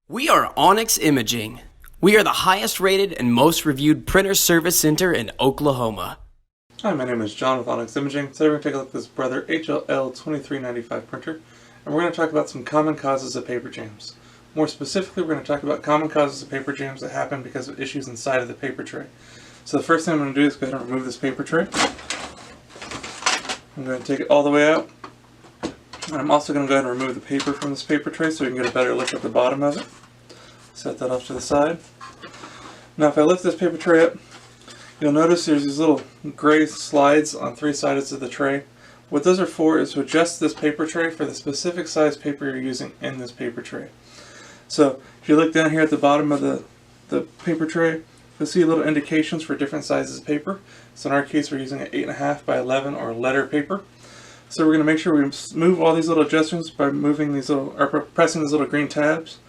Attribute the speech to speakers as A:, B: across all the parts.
A: We are Onyx Imaging. We are the highest rated and most reviewed printer service center in Oklahoma.
B: Hi, my name is John with Onyx Imaging. Today we're going to take a look at this Brother L2395 printer, and we're going to talk about some common causes of paper jams. More specifically, we're going to talk about common causes of paper jams that happen because of issues inside of the paper tray. So the first thing I'm going to do is go ahead and remove this paper tray. I'm going to take it all the way out. And I'm also going to go ahead and remove the paper from this paper tray so we can get a better look at the bottom of it. Set that off to the side. Now if I lift this paper tray up, you'll notice there's these little gray slides on three sides of the tray. What those are for is to adjust this paper tray for the specific size paper you're using in this paper tray. So if you look down here at the bottom of the paper tray, you'll see little indications for different sizes of paper. So in our case we're using an 8.5 by 11 or letter paper. So we're going to make sure we move all these little adjustments by moving these little, or pressing these little green tabs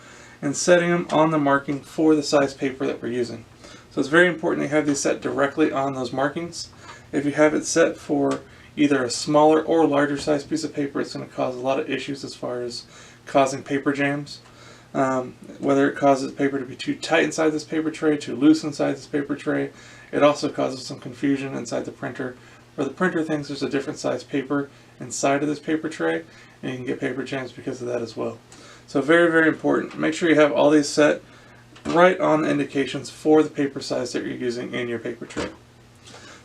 B: and setting them on the marking for the size paper that we're using. So it's very important to have these set directly on those markings. If you have it set for either a smaller or larger size piece of paper, it's going to cause a lot of issues as far as causing paper jams. Whether it causes paper to be too tight inside this paper tray, too loose inside this paper tray. It also causes some confusion inside the printer, where the printer thinks there's a different size paper inside of this paper tray, and you can get paper jams because of that as well. So very, very important. Make sure you have all these set right on the indications for the paper size that you're using in your paper tray.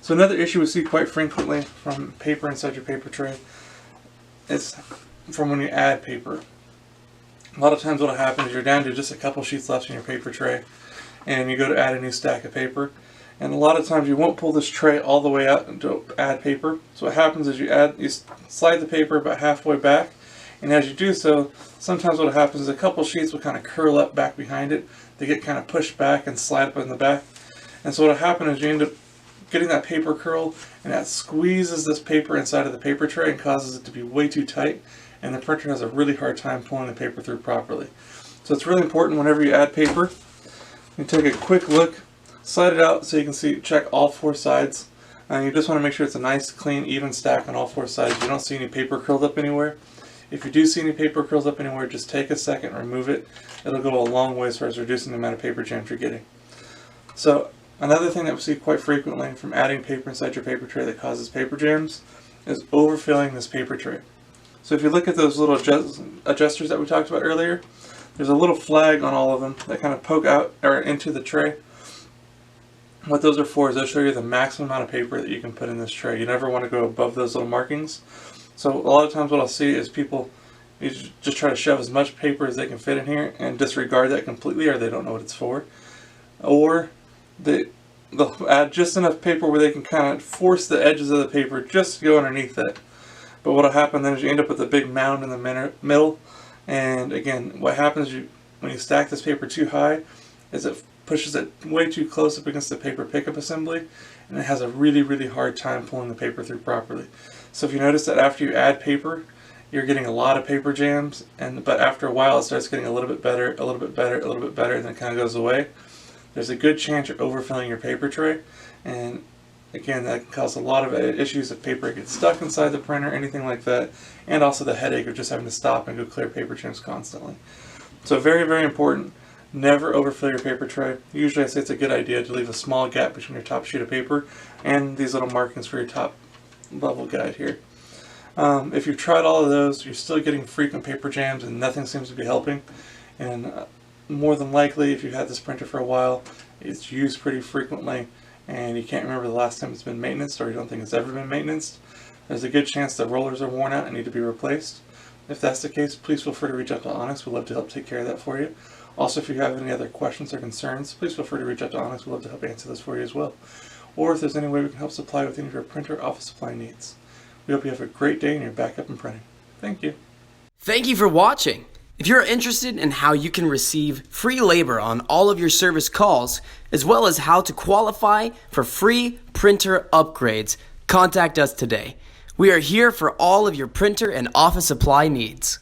B: So another issue we see quite frequently from paper inside your paper tray is from when you add paper. A lot of times what will happen is you're down to just a couple sheets left in your paper tray and you go to add a new stack of paper. And a lot of times you won't pull this tray all the way out to add paper. So what happens is you slide the paper about halfway back, and as you do so, sometimes what happens is a couple sheets will kind of curl up back behind it. They get kind of pushed back and slide up in the back. And so what will happen is you end up getting that paper curl, and that squeezes this paper inside of the paper tray and causes it to be way too tight, and the printer has a really hard time pulling the paper through properly. So it's really important whenever you add paper, you take a quick look, slide it out so you can check all four sides. And you just want to make sure it's a nice, clean, even stack on all four sides. You don't see any paper curled up anywhere. If you do see any paper curls up anywhere, just take a second and remove it. It'll go a long way as far as reducing the amount of paper jams you're getting. So another thing that we see quite frequently from adding paper inside your paper tray that causes paper jams is overfilling this paper tray. So if you look at those little adjusters that we talked about earlier, there's a little flag on all of them that kind of poke out or into the tray. What those are for is they'll show you the maximum amount of paper that you can put in this tray. You never want to go above those little markings. So a lot of times what I'll see is people just try to shove as much paper as they can fit in here and disregard that completely, or they don't know what it's for. Or they'll add just enough paper where they can kind of force the edges of the paper just to go underneath it. But what will happen then is you end up with a big mound in the middle. And again, what happens when you stack this paper too high is it pushes it way too close up against the paper pickup assembly, and it has a really, really hard time pulling the paper through properly. So if you notice that after you add paper, you're getting a lot of paper jams, but after a while it starts getting a little bit better, a little bit better, a little bit better, and then it kind of goes away. There's a good chance you're overfilling your paper tray, and again, that can cause a lot of issues if paper gets stuck inside the printer, anything like that, and also the headache of just having to stop and go clear paper jams constantly. So very, very important. Never overfill your paper tray. Usually I say it's a good idea to leave a small gap between your top sheet of paper and these little markings for your top level guide here. If you've tried all of those, you're still getting frequent paper jams and nothing seems to be helping. And more than likely, if you've had this printer for a while, it's used pretty frequently and you can't remember the last time it's been maintenance, or you don't think it's ever been maintenance, there's a good chance the rollers are worn out and need to be replaced. If that's the case, please feel free to reach out to Onyx. We'd love to help take care of that for you. Also, if you have any other questions or concerns, please feel free to reach out to Onyx. We'd love to help answer those for you as well. Or if there's any way we can help supply with any of your printer office supply needs. We hope you have a great day and you're back up and printing. Thank you.
A: Thank you for watching. If you're interested in how you can receive free labor on all of your service calls, as well as how to qualify for free printer upgrades, contact us today. We are here for all of your printer and office supply needs.